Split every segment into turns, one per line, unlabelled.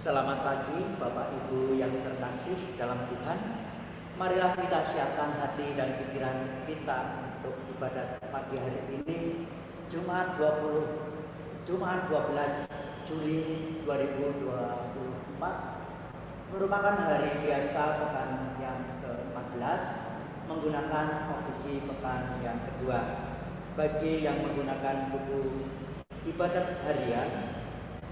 Selamat pagi Bapak Ibu yang terkasih dalam Tuhan. Marilah kita siapkan hati dan pikiran kita untuk ibadat pagi hari ini, Jumat 12 Juli 2024, merupakan hari biasa pekan yang ke-14 menggunakan ofisi pekan yang kedua. Bagi yang menggunakan buku ibadat harian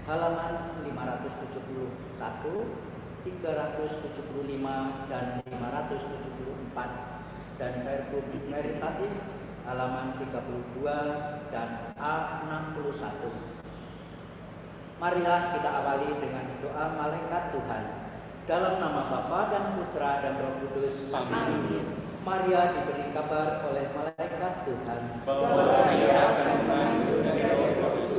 halaman 571, 375 dan 574, dan Verbum Veritatis halaman 32 dan A61. Marilah kita awali dengan doa malaikat Tuhan. Dalam nama Bapa dan Putra dan Roh Kudus. Amin. Maria diberi kabar oleh malaikat Tuhan
bahwa ia akan mengandung dari Roh Kudus.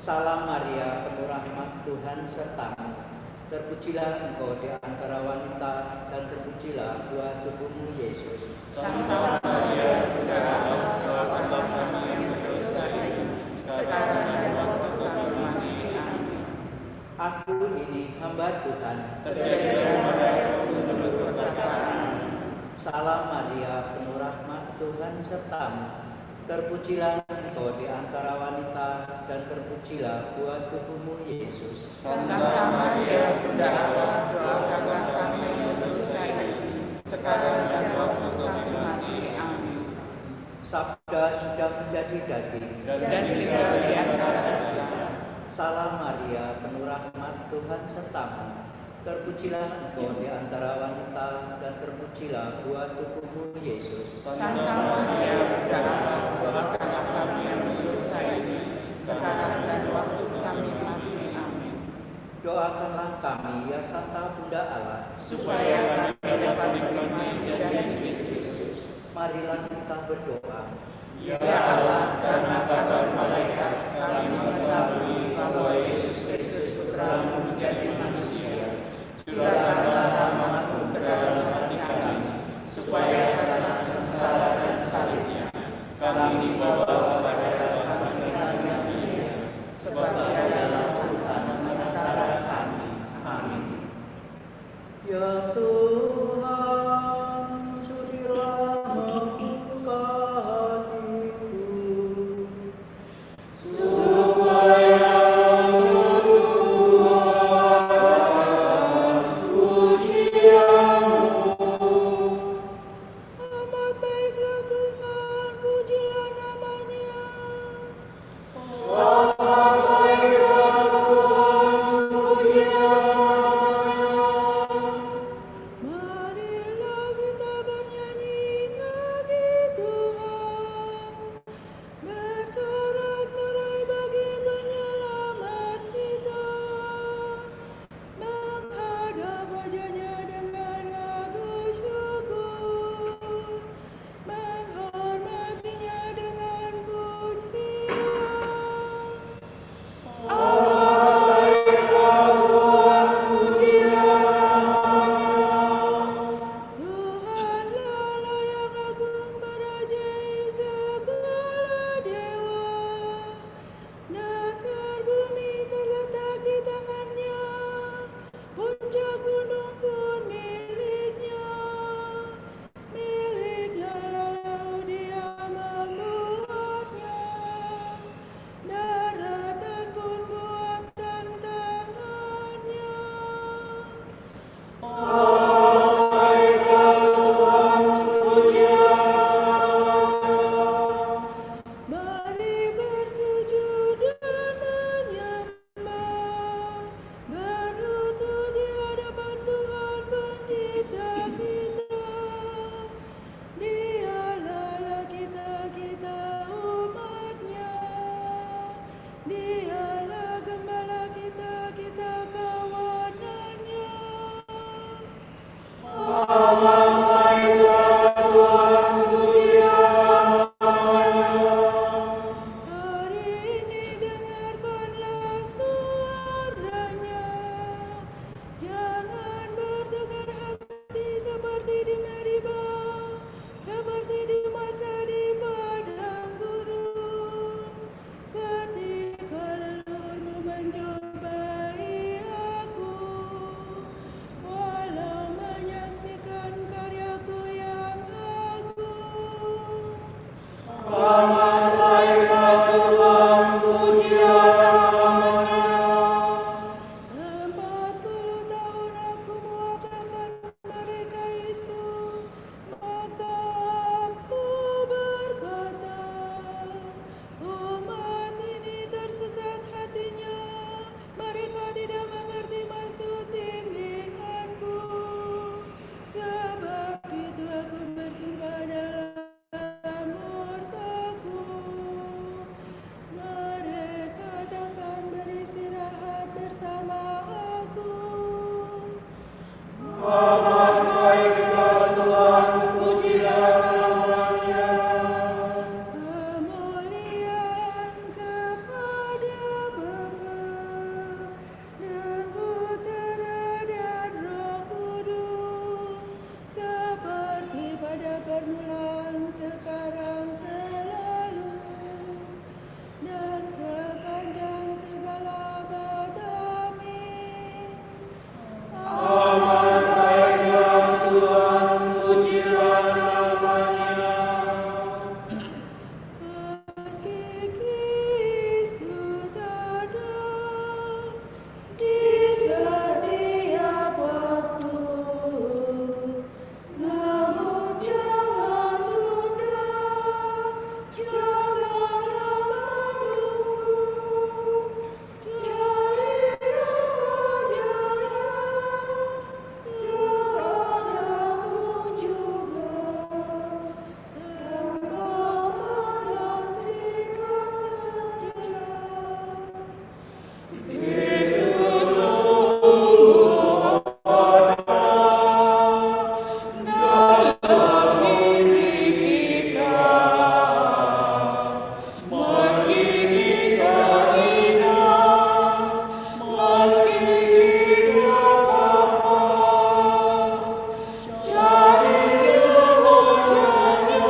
Salam Maria, penuh rahmat, Tuhan sertamu. Terpujilah engkau di antara wanita, dan terpujilah buah tubuhmu Yesus.
Santa Maria, Bunda Allah, doakanlah kami yang berdosa ini, sekarang dan waktu kami mati. Amin.
Aku ini hamba Tuhan.
Terjadilah padaku menurut perkataan.
Salam Maria, penuh rahmat, Tuhan sertamu. Terpujilah engkau di antara wanita, dan terpujilah buah tubuhmu Yesus.
Santa Maria, Bunda Allah, doakanlah kami yang berdosa ini, sekarang dan waktu kami mati. Amin.
Sabda sudah menjadi daging
Dan tinggal di antara kita.
Salam Maria, penuh rahmat, Tuhan sertamu. Terpujilah engkau di antara wanita, dan terpujilah buah tubuhmu Yesus.
Santa Maria, Bunda Allah, doakanlah kami yang berdosa ini, sekarang dan waktu kami mati. Amin.
Doakanlah kami, ya Santa Bunda Allah,
supaya kami dapat menikmati janji Kristus.
Marilah kita berdoa.
Ya Allah, karena kabar malaikat kami mengetahui bahwa Yesus Kristus Putramu menjadi manusia. Curahkanlah rahmat-Mu ke dalam hati kami, supaya karena sengsara dan salibnya kami dibawa pada kebangkitan yang mulia, sebab Dia adalah Tuhan antara kami. Amin.
Ya Tuhan, sudilah membuka hatiku,
supaya
Amat baiklah Tuhan, pujilah namanya.
Malaikat Tuhan, pujilah namanya.
40 tahun aku mewakilkan mereka itu, maka aku berkata, umat ini tersesat hatinya, mereka tidak mengerti maksud bimbinganku. Sebab itu aku bersumpah dalam murkaku, mereka takkan beristirahat bersama aku.
Amat baiklah Tuhan, pujilah namanya.
Kemuliaan kepada Bapa dan Putera dan Roh Kudus, seperti pada permulaan, sekarang, selalu, dan sepanjang segala abad. Amin.
Amat baiklah Tuhan, pujilah namanya.
Meski Kristus ada di setiap waktu, namun jangan tunda, janganlah menunggu, carilah wajahnya sekarang juga, dan menantikan setia.
Kristus sungguh ada dalam diri kita. Meski kita hina, meski kita apa, carilah wajahnya,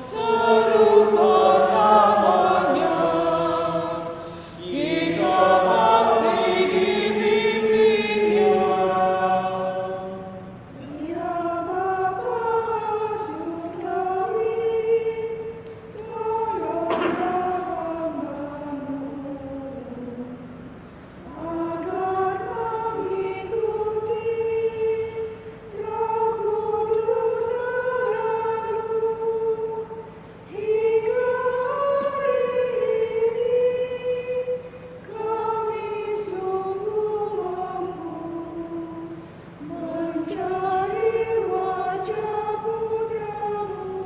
serukan namanya. Kita pasti dibimbingnya.
Ya Bapa surgawi, tolonglah hamba-Mu agar mengikuti Roh Kudus selalu hingga hari ini. Kami sungguh mampu mencari wajah Putra-Mu.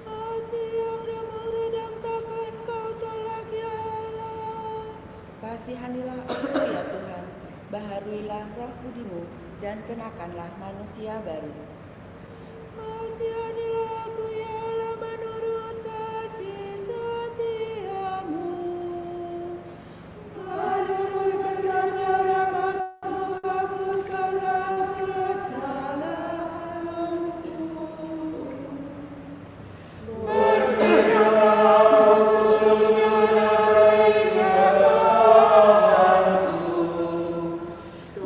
Hati yang remuk redam takkan Kau tolak, ya Allah. Kasihanilah aku, ya Tuhan, baharuilah roh budi-Mu dan kenakanlah manusia baru. Kasihanilah aku, ya Allah, menurut kasih setia-Mu. Menurut besarnya rahmat-Mu, hapuskanlah kesalahanku.
Bersihkanlah sesungguhnya dari kesalahanku,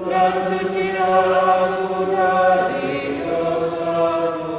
dan cucilah aku dari dosaku.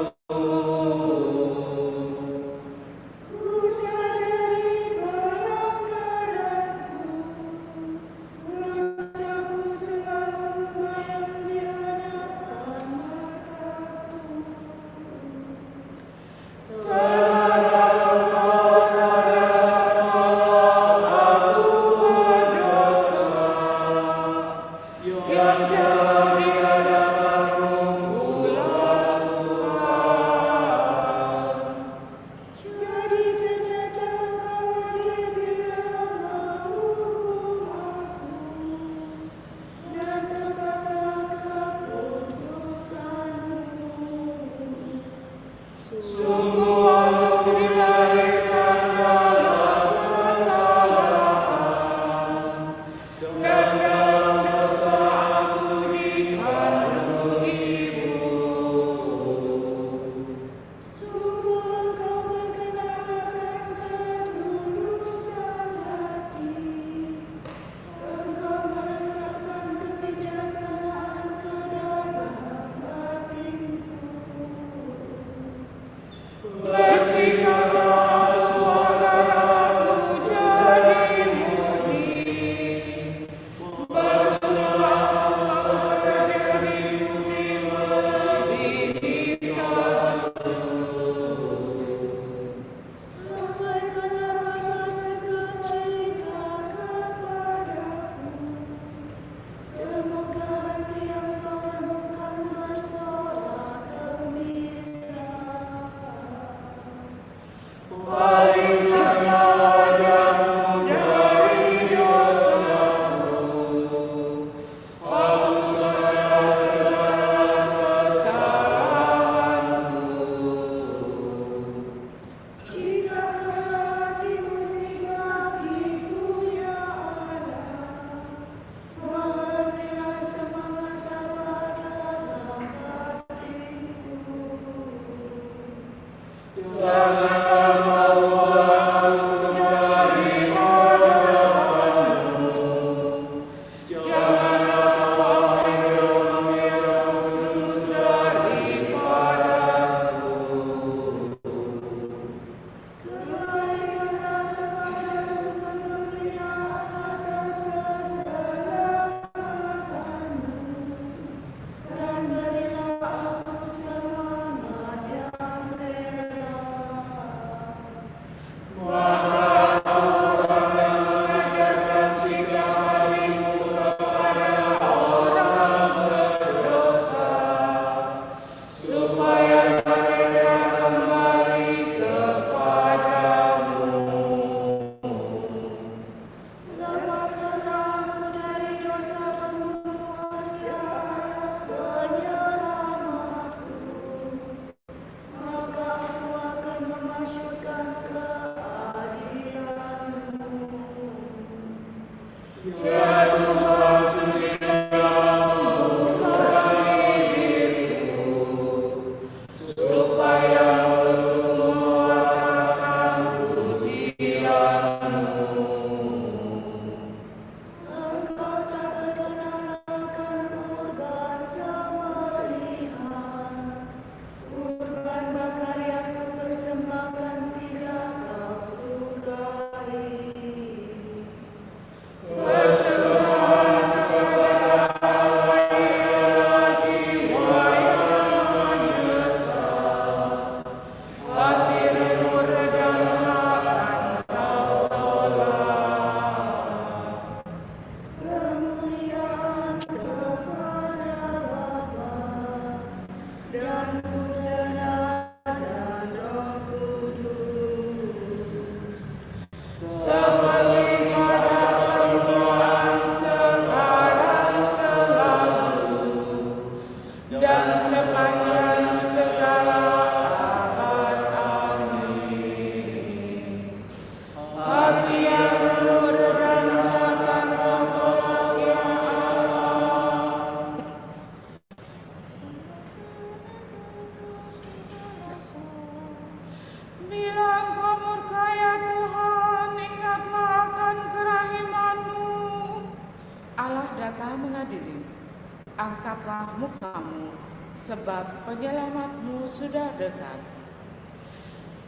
Angkatlah mukamu, sebab penyelamatmu sudah dekat.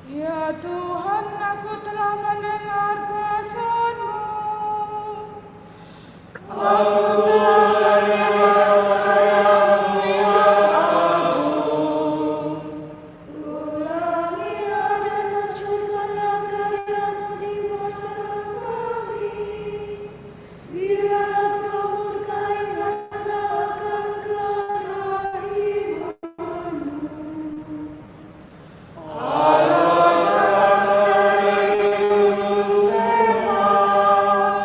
Ya Tuhan, aku telah mendengar pesan-Mu. Aku telah mendengar karya-Mu yang agung. Ulangilah dan masyurkanlah karya-Mu di masa kami. Bila Engkau murka, ingatlah akan kerahiman-Mu. Allah yang dari gunung Teman,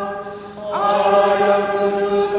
Allah yang kudus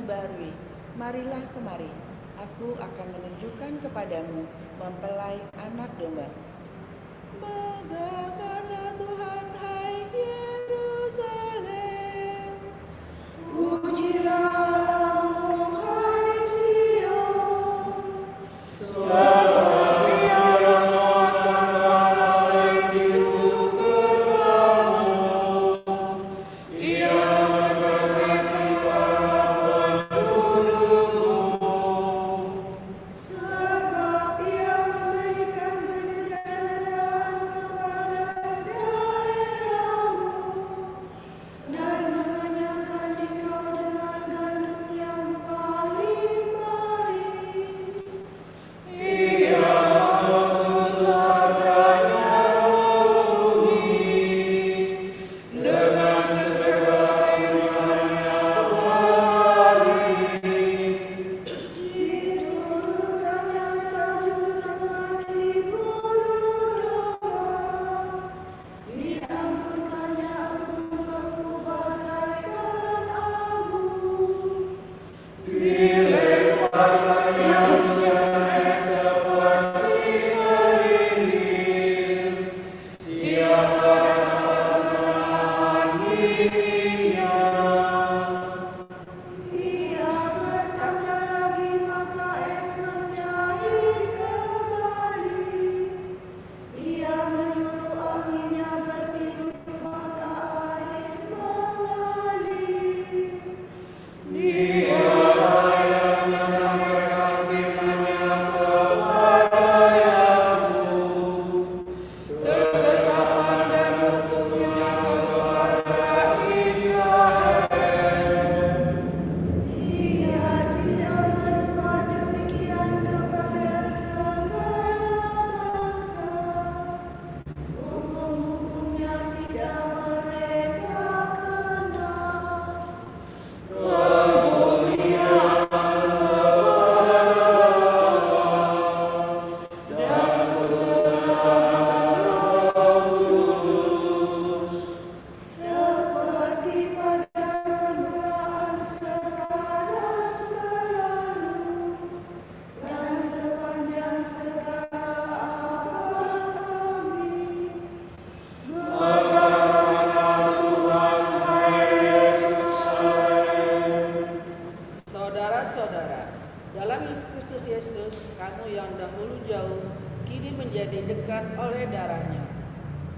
dibaharui. Marilah kemari, aku akan menunjukkan kepadamu mempelai anak domba. Banggakanlah Tuhan, hai Yerusalem. Pujilah Allahmu, hai Sion.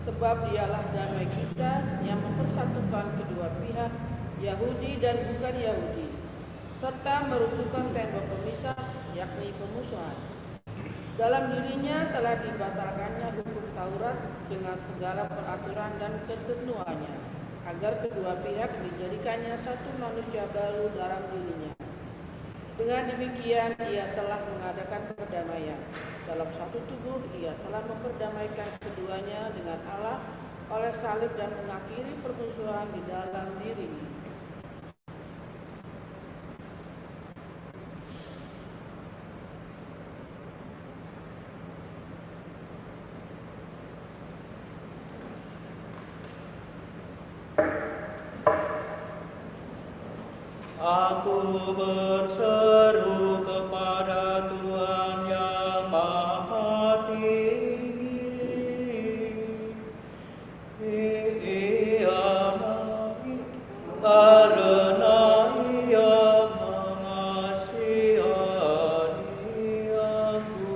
Sebab dialah damai kita yang mempersatukan kedua pihak, Yahudi dan bukan Yahudi, serta meruntuhkan tembok pemisah, yakni pemusuhan. Dalam dirinya telah dibatalkannya hukum Taurat dengan segala peraturan dan ketentuannya, agar kedua pihak dijadikannya satu manusia baru dalam dirinya. Dengan demikian ia telah mengadakan perdamaian. Dalam satu tubuh ia telah memperdamaikan keduanya dengan Allah oleh salib dan mengakhiri permusuhan di dalam dirinya.
Aku berseru kepada Tuhan yang Maha Tinggi. Karena Ia mengasihani aku.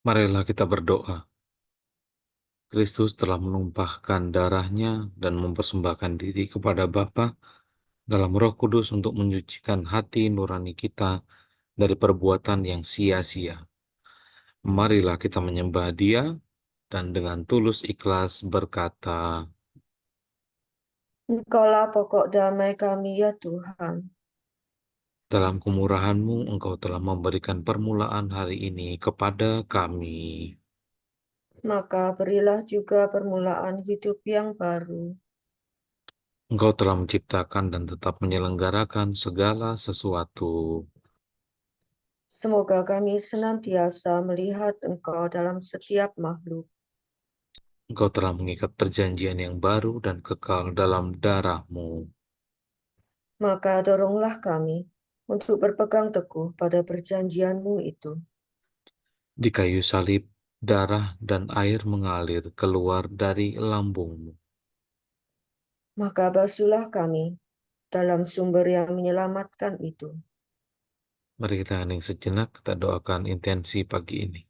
Marilah kita berdoa. Kristus telah menumpahkan darahnya dan mempersembahkan diri kepada Bapa dalam Roh Kudus untuk menyucikan hati nurani kita dari perbuatan yang sia-sia. Marilah kita menyembah Dia dan dengan tulus ikhlas berkata,
Engkaulah pokok damai kami ya Tuhan.
dalam kemurahan-Mu Engkau telah memberikan permulaan hari ini kepada kami.
Maka berilah juga permulaan hidup yang baru.
Engkau telah menciptakan dan tetap menyelenggarakan segala sesuatu.
Semoga kami senantiasa melihat Engkau dalam setiap makhluk.
Engkau telah mengikat perjanjian yang baru dan kekal dalam darah-Mu.
Maka doronglah kami untuk berpegang teguh pada perjanjian-Mu itu.
Di kayu salib, darah dan air mengalir keluar dari lambung-Mu.
Maka basuhlah kami dalam sumber yang menyelamatkan itu.
Mari kita hening sejenak, kita doakan intensi pagi ini.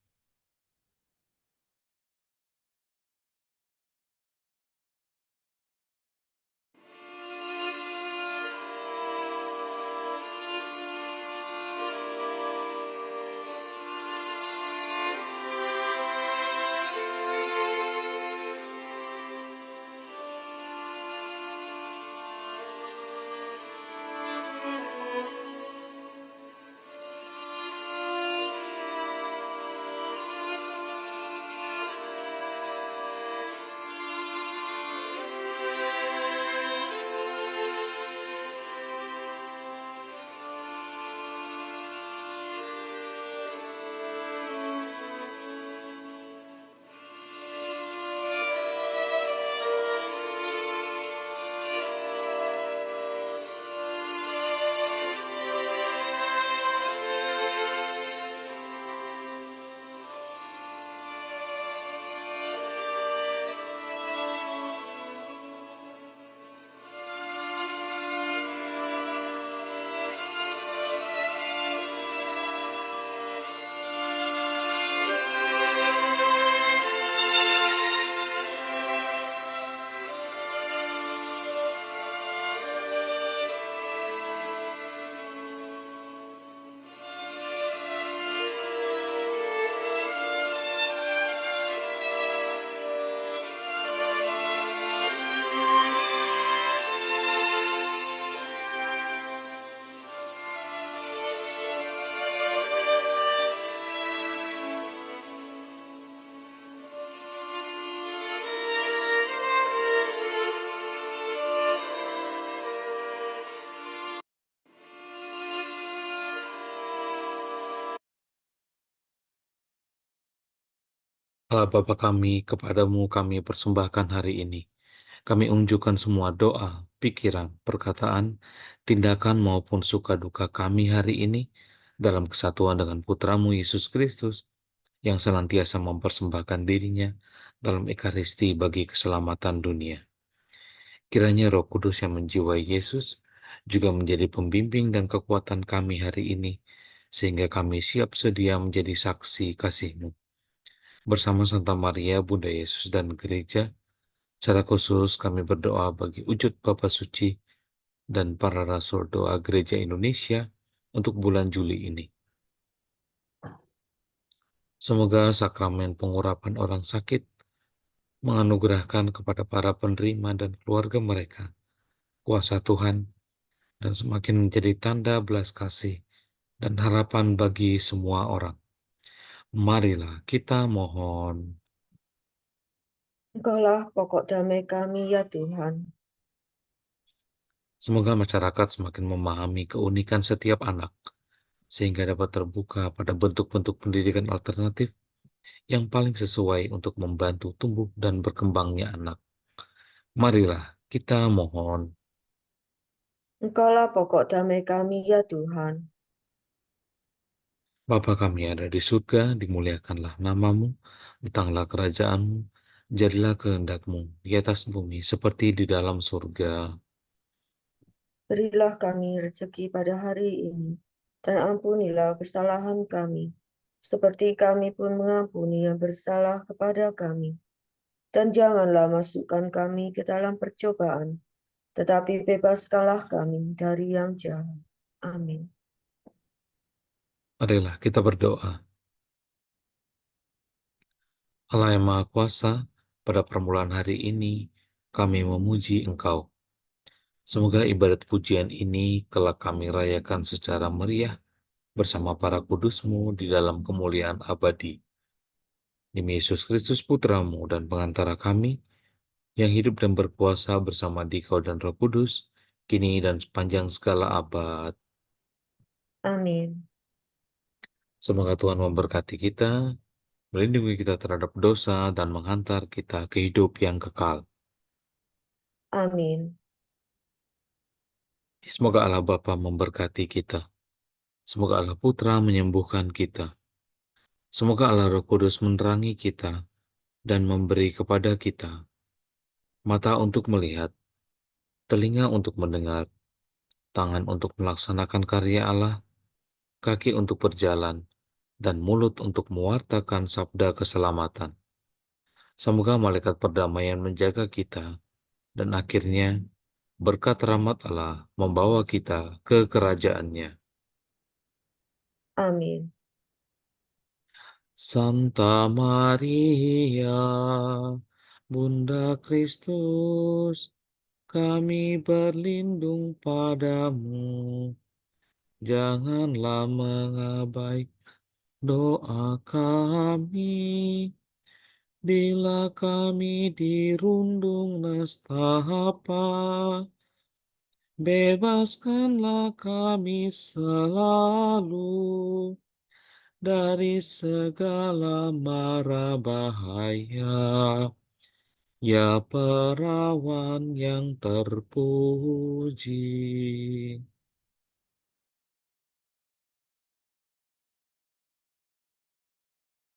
Allah Bapa kami, kepadamu kami persembahkan hari ini. Kami unjukkan semua doa, pikiran, perkataan, tindakan maupun suka duka kami hari ini dalam kesatuan dengan Putramu Yesus Kristus yang senantiasa mempersembahkan dirinya dalam Ekaristi bagi keselamatan dunia. Kiranya Roh Kudus yang menjiwai Yesus juga menjadi pembimbing dan kekuatan kami hari ini, sehingga kami siap sedia menjadi saksi kasih-Mu. Bersama Santa Maria, Bunda Yesus dan Gereja, secara khusus kami berdoa bagi wujud Bapa Suci dan para Rasul Doa Gereja Indonesia untuk bulan Juli ini. Semoga sakramen pengurapan orang sakit menganugerahkan kepada para penerima dan keluarga mereka kuasa Tuhan dan semakin menjadi tanda belas kasih dan harapan bagi semua orang. Marilah kita mohon.
Engkaulah pokok damai kami ya Tuhan.
Semoga masyarakat semakin memahami keunikan setiap anak, sehingga dapat terbuka pada bentuk-bentuk pendidikan alternatif yang paling sesuai untuk membantu tumbuh dan berkembangnya anak. Marilah kita mohon.
Engkaulah pokok damai kami ya Tuhan.
Bapa kami yang ada di surga, dimuliakanlah namamu, datanglah kerajaanmu, jadilah kehendak-Mu di atas bumi seperti di dalam surga.
Berilah kami rezeki pada hari ini, dan ampunilah kesalahan kami,
seperti kami pun mengampuni yang bersalah kepada kami. Dan janganlah masukkan kami ke dalam percobaan, tetapi bebaskanlah kami dari yang jahat. Amin.
Marilah kita berdoa. Allah yang Maha Kuasa, pada permulaan hari ini kami memuji Engkau. Semoga ibadat pujian ini kelak kami rayakan secara meriah bersama para kudus-Mu di dalam kemuliaan abadi. Demi Yesus Kristus Putramu dan pengantara kami, yang hidup dan berkuasa bersama Dikau dan Roh Kudus, kini dan sepanjang segala abad.
Amin.
Semoga Tuhan memberkati kita, melindungi kita terhadap dosa, dan menghantar kita ke hidup yang kekal.
Amin.
Semoga Allah Bapa memberkati kita. Semoga Allah Putra menyembuhkan kita. Semoga Allah Roh Kudus menerangi kita dan memberi kepada kita mata untuk melihat, telinga untuk mendengar, tangan untuk melaksanakan karya Allah, kaki untuk berjalan, dan mulut untuk mewartakan sabda keselamatan. Semoga malaikat perdamaian menjaga kita, dan akhirnya berkat rahmat Allah membawa kita ke kerajaannya.
Amin.
Santa Maria, Bunda Kristus, kami berlindung padamu. Janganlah mengabaikan doa kami, bila kami dirundung nestapa. Bebaskanlah kami selalu dari segala mara bahaya. Ya perawan yang terpuji.